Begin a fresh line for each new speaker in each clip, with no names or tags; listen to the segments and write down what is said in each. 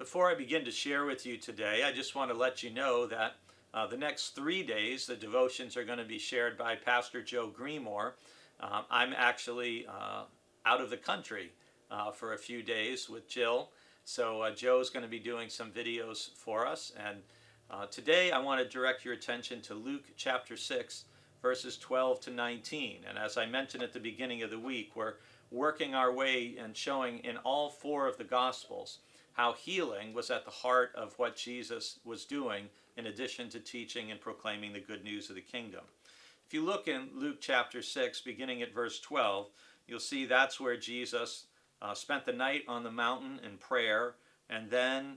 Before I begin to share with you today, I just want to let you know that the next 3 days, the devotions are going to be shared by Pastor Joe Greenmore. I'm actually out of the country for a few days with Jill. So Joe's going to be doing some videos for us. And today I want to direct your attention to Luke chapter 6, verses 12 to 19. And as I mentioned at the beginning of the week, we're working our way and showing in all four of the Gospels how healing was at the heart of what Jesus was doing, in addition to teaching and proclaiming the good news of the kingdom. If you look in Luke chapter 6, beginning at verse 12, you'll see that's where Jesus spent the night on the mountain in prayer, and then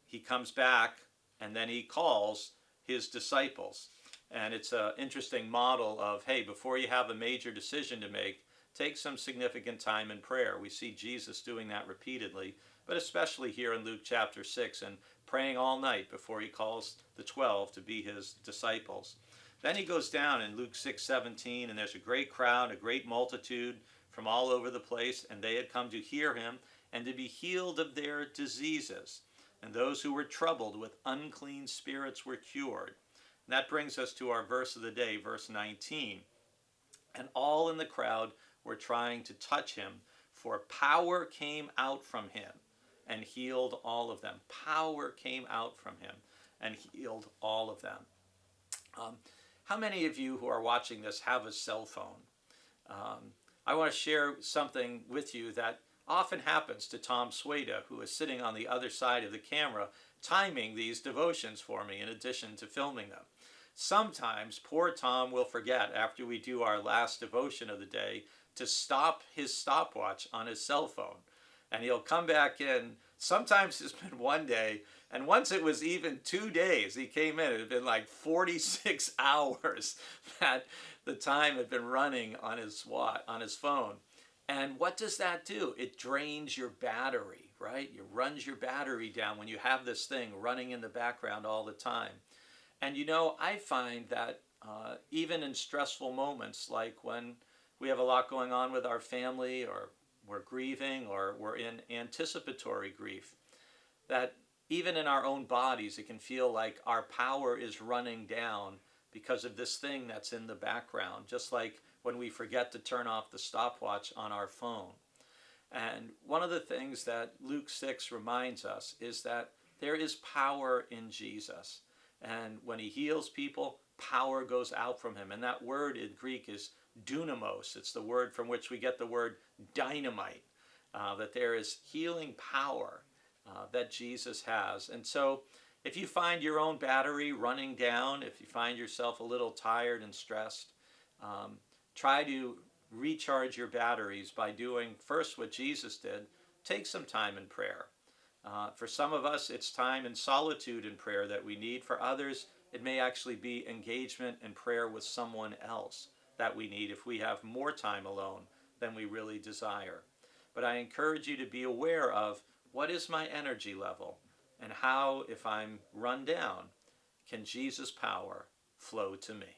he comes back, and then he calls his disciples. And it's an interesting model of, hey, before you have a major decision to make, take some significant time in prayer. We see Jesus doing that repeatedly, but especially here in Luke chapter 6, and praying all night before he calls the 12 to be his disciples. Then he goes down in Luke 6:17, and there's a great crowd, a great multitude from all over the place, and they had come to hear him and to be healed of their diseases. And those who were troubled with unclean spirits were cured. And that brings us to our verse of the day, verse 19. And all in the crowd were trying to touch him, for power came out from him and healed all of them. Power came out from him and healed all of them. How many of you who are watching this have a cell phone? I want to share something with you that often happens to Tom Swada, who is sitting on the other side of the camera, timing these devotions for me in addition to filming them. Sometimes poor Tom will forget, after we do our last devotion of the day, to stop his stopwatch on his cell phone. And he'll come back in. Sometimes it's been one day, and once it was even 2 days. He came in, it had been like 46 hours that the time had been running on his phone. And what does that do? It drains your battery, right? It runs your battery down when you have this thing running in the background all the time. And you know, I find that even in stressful moments, like when we have a lot going on with our family, or we're grieving, or we're in anticipatory grief, that even in our own bodies, it can feel like our power is running down because of this thing that's in the background, just like when we forget to turn off the stopwatch on our phone. And one of the things that Luke 6 reminds us is that there is power in Jesus. And when he heals people, power goes out from him. And that word in Greek is dunamos. It's the word from which we get the word dynamite, that there is healing power that Jesus has. And so if you find your own battery running down, if you find yourself a little tired and stressed, try to recharge your batteries by doing first what Jesus did. Take some time in prayer. For some of us, it's time in solitude in prayer that we need. For others, it may actually be engagement in prayer with someone else that we need if we have more time alone than we really desire. But I encourage you to be aware of, what is my energy level, and how, if I'm run down, can Jesus' power flow to me?